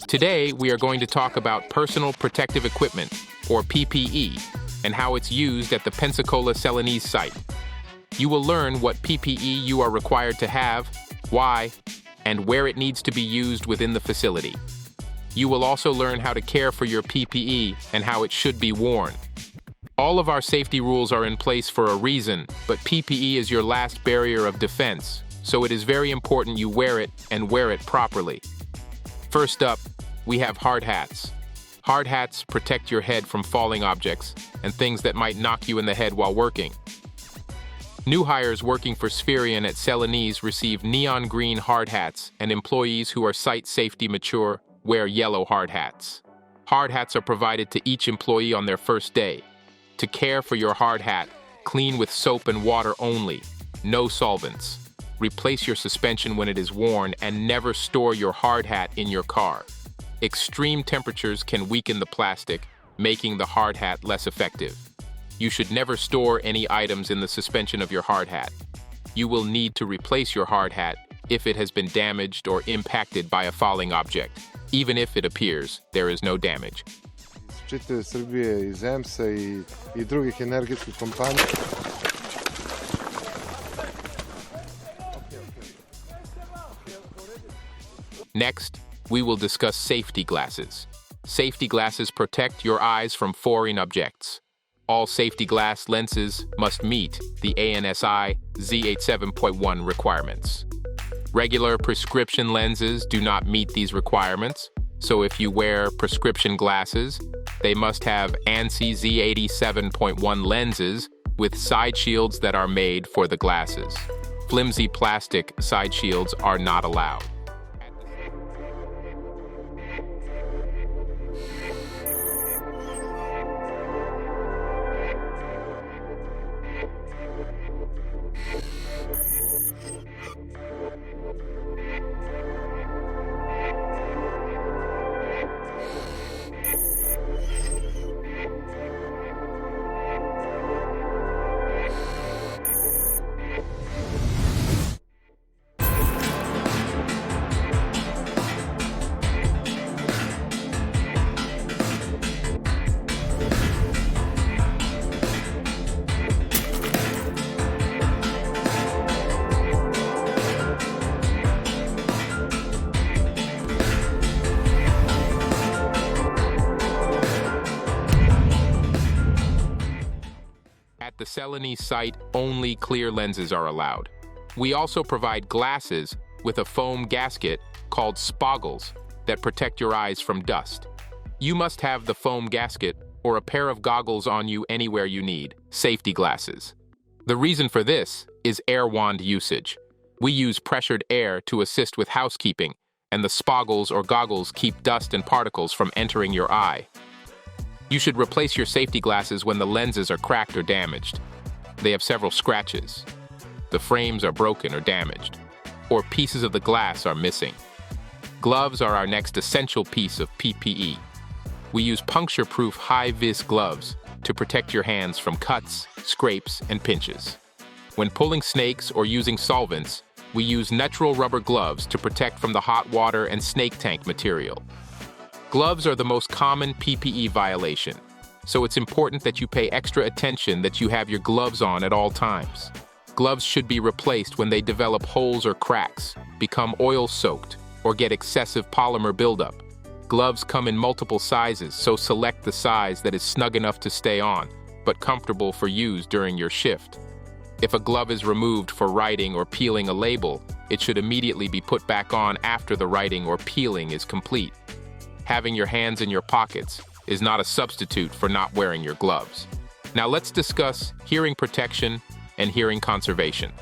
Today, we are going to talk about personal protective equipment, or PPE, and how it's used at the Pensacola Celanese site. You will learn what PPE you are required to have, why, and where it needs to be used within the facility. You will also learn how to care for your PPE and how it should be worn. All of our safety rules are in place for a reason, but PPE is your last barrier of defense, so it is very important you wear it and wear it properly. First up, we have hard hats. Hard hats protect your head from falling objects and things that might knock you in the head while working. New hires working for Spherion at Celanese receive neon green hard hats, and employees who are site safety mature wear yellow hard hats. Hard hats are provided to each employee on their first day. To care for your hard hat, clean with soap and water only, no solvents. Replace your suspension when it is worn and never store your hard hat in your car. Extreme temperatures can weaken the plastic, making the hard hat less effective. You should never store any items in the suspension of your hard hat. You will need to replace your hard hat if it has been damaged or impacted by a falling object, even if it appears there is no damage. Čitave Srbije, iz EMS-a i drugih energetskih kompanija. Next, we will discuss safety glasses. Safety glasses protect your eyes from foreign objects. All safety glass lenses must meet the ANSI Z87.1 requirements. Regular prescription lenses do not meet these requirements, so if you wear prescription glasses, they must have ANSI Z87.1 lenses with side shields that are made for the glasses. Flimsy plastic side shields are not allowed. At the Celanese site, only clear lenses are allowed. We also provide glasses with a foam gasket called spoggles that protect your eyes from dust. You must have the foam gasket or a pair of goggles on you anywhere you need, safety glasses. The reason for this is air wand usage. We use pressured air to assist with housekeeping, and the spoggles or goggles keep dust and particles from entering your eye. You should replace your safety glasses when the lenses are cracked or damaged. They have several scratches. The frames are broken or damaged, or pieces of the glass are missing. Gloves are our next essential piece of PPE. We use puncture-proof high-vis gloves to protect your hands from cuts, scrapes, and pinches. When pulling snakes or using solvents, we use natural rubber gloves to protect from the hot water and snake tank material. Gloves are the most common PPE violation, so it's important that you pay extra attention that you have your gloves on at all times. Gloves should be replaced when they develop holes or cracks, become oil-soaked, or get excessive polymer buildup. Gloves come in multiple sizes, so select the size that is snug enough to stay on, but comfortable for use during your shift. If a glove is removed for writing or peeling a label, it should immediately be put back on after the writing or peeling is complete. Having your hands in your pockets is not a substitute for not wearing your gloves. Now let's discuss hearing protection and hearing conservation.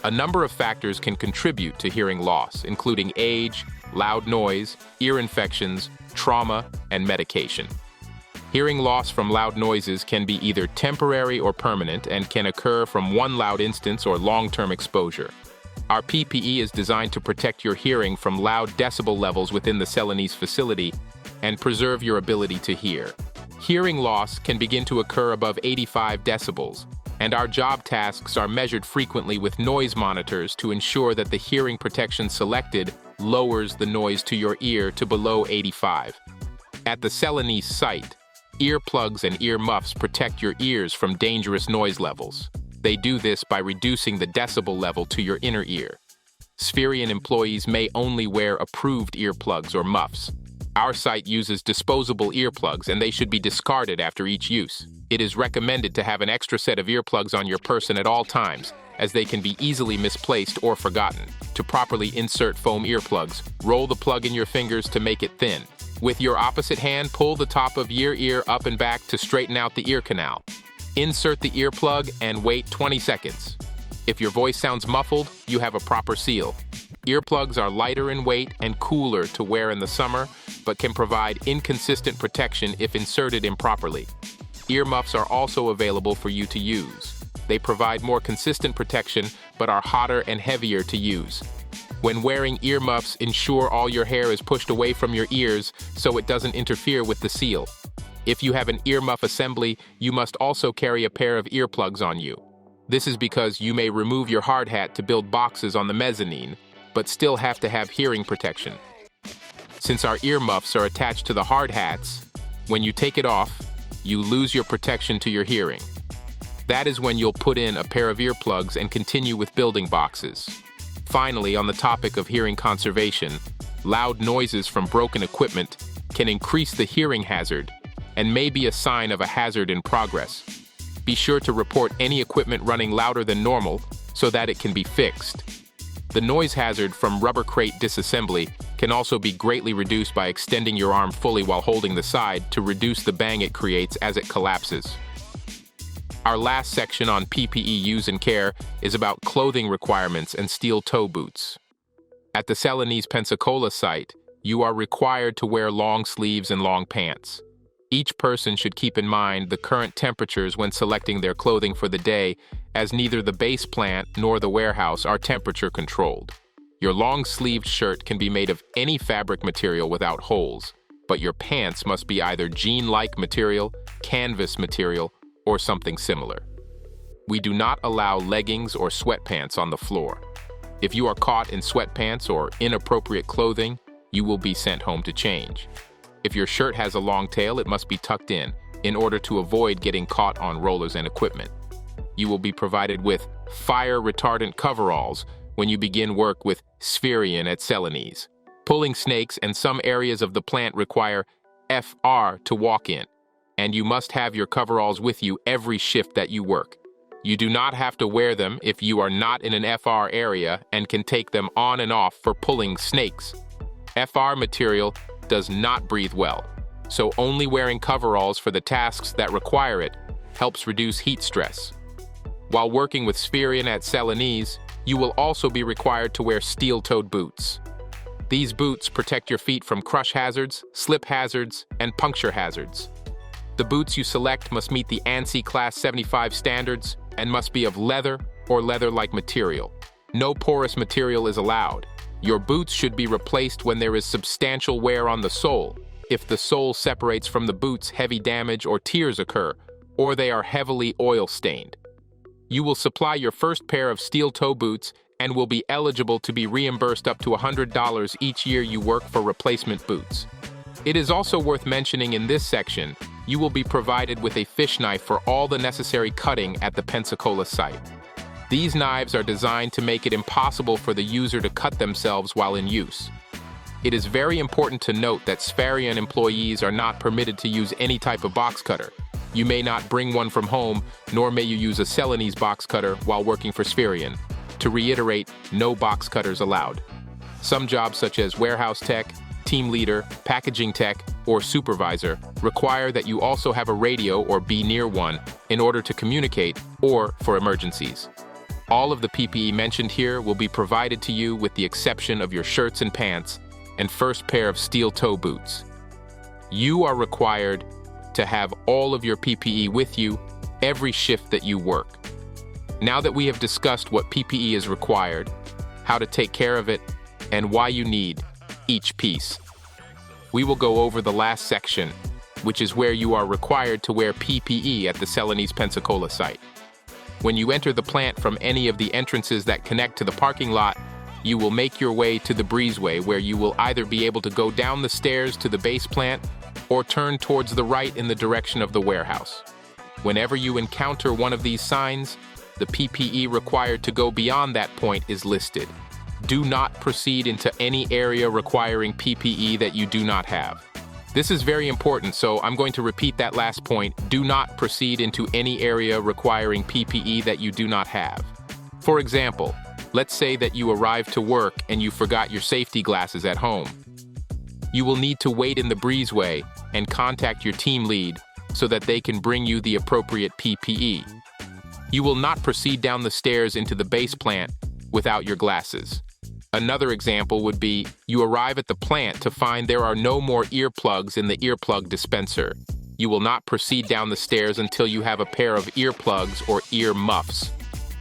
A number of factors can contribute to hearing loss, including age, loud noise, ear infections, trauma, and medication. Hearing loss from loud noises can be either temporary or permanent and can occur from one loud instance or long-term exposure. Our PPE is designed to protect your hearing from loud decibel levels within the Celanese facility and preserve your ability to hear. Hearing loss can begin to occur above 85 decibels, and our job tasks are measured frequently with noise monitors to ensure that the hearing protection selected lowers the noise to your ear to below 85. At the Celanese site, earplugs and ear muffs protect your ears from dangerous noise levels. They do this by reducing the decibel level to your inner ear. Spherion employees may only wear approved earplugs or muffs. Our site uses disposable earplugs and they should be discarded after each use. It is recommended to have an extra set of earplugs on your person at all times, as they can be easily misplaced or forgotten. To properly insert foam earplugs, roll the plug in your fingers to make it thin. With your opposite hand, pull the top of your ear up and back to straighten out the ear canal. Insert the earplug and wait 20 seconds. If your voice sounds muffled, you have a proper seal. Earplugs are lighter in weight and cooler to wear in the summer, but can provide inconsistent protection if inserted improperly. Earmuffs are also available for you to use. They provide more consistent protection, but are hotter and heavier to use. When wearing earmuffs, ensure all your hair is pushed away from your ears so it doesn't interfere with the seal. If you have an earmuff assembly, you must also carry a pair of earplugs on you. This is because you may remove your hard hat to build boxes on the mezzanine, but still have to have hearing protection. Since our earmuffs are attached to the hard hats, when you take it off, you lose your protection to your hearing. That is when you'll put in a pair of earplugs and continue with building boxes. Finally, on the topic of hearing conservation, loud noises from broken equipment can increase the hearing hazard and may be a sign of a hazard in progress. Be sure to report any equipment running louder than normal so that it can be fixed. The noise hazard from rubber crate disassembly can also be greatly reduced by extending your arm fully while holding the side to reduce the bang it creates as it collapses. Our last section on PPE use and care is about clothing requirements and steel toe boots. At the Celanese Pensacola site, you are required to wear long sleeves and long pants. Each person should keep in mind the current temperatures when selecting their clothing for the day, as neither the base plant nor the warehouse are temperature controlled. Your long-sleeved shirt can be made of any fabric material without holes, but your pants must be either jean-like material, canvas material, or something similar. We do not allow leggings or sweatpants on the floor. If you are caught in sweatpants or inappropriate clothing, you will be sent home to change. If your shirt has a long tail, it must be tucked in order to avoid getting caught on rollers and equipment. You will be provided with fire-retardant coveralls when you begin work with Spherion at Celanese. Pulling snakes and some areas of the plant require FR to walk in, and you must have your coveralls with you every shift that you work. You do not have to wear them if you are not in an FR area and can take them on and off for pulling snakes. FR material does not breathe well, so only wearing coveralls for the tasks that require it helps reduce heat stress. While working with Spherion at Celanese, you will also be required to wear steel-toed boots. These boots protect your feet from crush hazards, slip hazards, and puncture hazards. The boots you select must meet the ANSI Class 75 standards and must be of leather or leather-like material. No porous material is allowed. Your boots should be replaced when there is substantial wear on the sole. If the sole separates from the boots, heavy damage or tears occur, or they are heavily oil-stained. You will supply your first pair of steel toe boots and will be eligible to be reimbursed up to $100 each year you work for replacement boots. It is also worth mentioning in this section, you will be provided with a fish knife for all the necessary cutting at the Pensacola site. These knives are designed to make it impossible for the user to cut themselves while in use. It is very important to note that Spherion employees are not permitted to use any type of box cutter. You may not bring one from home, nor may you use a Celanese box cutter while working for Spherion. To reiterate, no box cutters allowed. Some jobs such as warehouse tech, team leader, packaging tech, or supervisor require that you also have a radio or be near one in order to communicate or for emergencies. All of the PPE mentioned here will be provided to you with the exception of your shirts and pants and first pair of steel toe boots. You are required to have all of your PPE with you every shift that you work. Now that we have discussed what PPE is required, how to take care of it, and why you need each piece, we will go over the last section, which is where you are required to wear PPE at the Celanese Pensacola site. When you enter the plant from any of the entrances that connect to the parking lot, you will make your way to the breezeway, where you will either be able to go down the stairs to the base plant or turn towards the right in the direction of the warehouse. Whenever you encounter one of these signs, the PPE required to go beyond that point is listed. Do not proceed into any area requiring PPE that you do not have. This is very important, so I'm going to repeat that last point. Do not proceed into any area requiring PPE that you do not have. For example, let's say that you arrived to work and you forgot your safety glasses at home. You will need to wait in the breezeway and contact your team lead so that they can bring you the appropriate PPE. You will not proceed down the stairs into the base plant without your glasses. Another example would be, you arrive at the plant to find there are no more earplugs in the earplug dispenser. You will not proceed down the stairs until you have a pair of earplugs or ear muffs.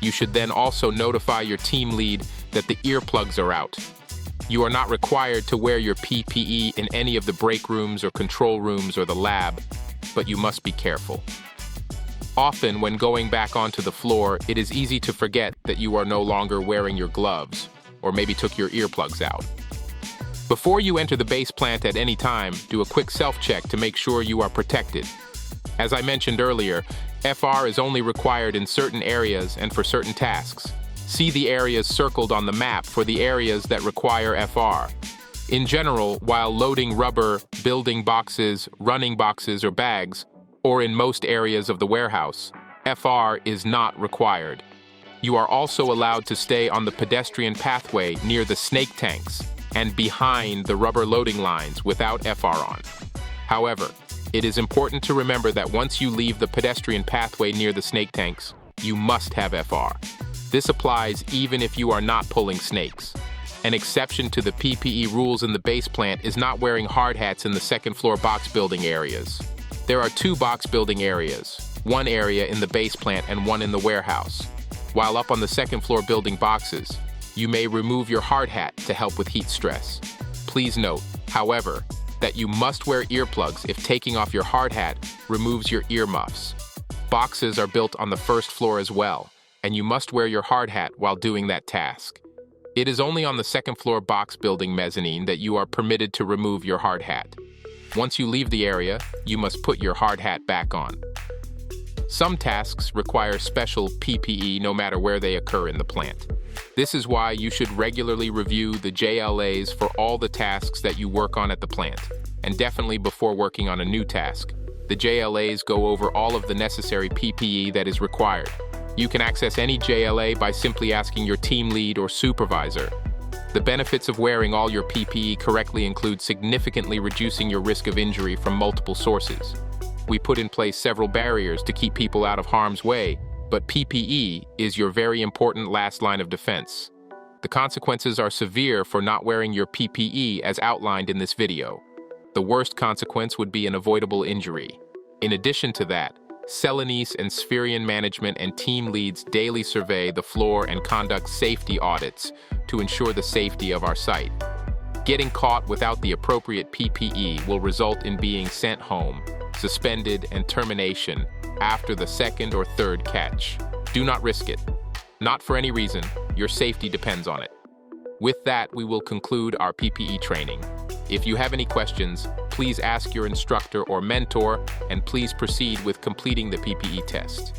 You should then also notify your team lead that the earplugs are out. You are not required to wear your PPE in any of the break rooms or control rooms or the lab, but you must be careful. Often, when going back onto the floor, it is easy to forget that you are no longer wearing your gloves, or maybe took your earplugs out. Before you enter the base plant at any time, do a quick self-check to make sure you are protected. As I mentioned earlier, FR is only required in certain areas and for certain tasks. See the areas circled on the map for the areas that require FR. In general, while loading rubber, building boxes, running boxes or bags, or in most areas of the warehouse, FR is not required. You are also allowed to stay on the pedestrian pathway near the snake tanks and behind the rubber loading lines without FR on. However, it is important to remember that once you leave the pedestrian pathway near the snake tanks, you must have FR. This applies even if you are not pulling snakes. An exception to the PPE rules in the base plant is not wearing hard hats in the second floor box building areas. There are 2 box building areas, one area in the base plant and one in the warehouse. While up on the second floor building boxes, you may remove your hard hat to help with heat stress. Please note, however, that you must wear earplugs if taking off your hard hat removes your earmuffs. Boxes are built on the first floor as well, and you must wear your hard hat while doing that task. It is only on the second floor box building mezzanine that you are permitted to remove your hard hat. Once you leave the area, you must put your hard hat back on. Some tasks require special PPE no matter where they occur in the plant. This is why you should regularly review the JLAs for all the tasks that you work on at the plant, and definitely before working on a new task. The JLAs go over all of the necessary PPE that is required. You can access any JLA by simply asking your team lead or supervisor. The benefits of wearing all your PPE correctly include significantly reducing your risk of injury from multiple sources. We put in place several barriers to keep people out of harm's way, but PPE is your very important last line of defense. The consequences are severe for not wearing your PPE as outlined in this video. The worst consequence would be an avoidable injury. In addition to that, Celanese and Spherian management and team leads daily survey the floor and conduct safety audits to ensure the safety of our site. Getting caught without the appropriate PPE will result in being sent home, suspended, and termination after the second or third catch. Do not risk it. Not for any reason. Your safety depends on it. With that, we will conclude our PPE training. If you have any questions, please ask your instructor or mentor, and please proceed with completing the PPE test.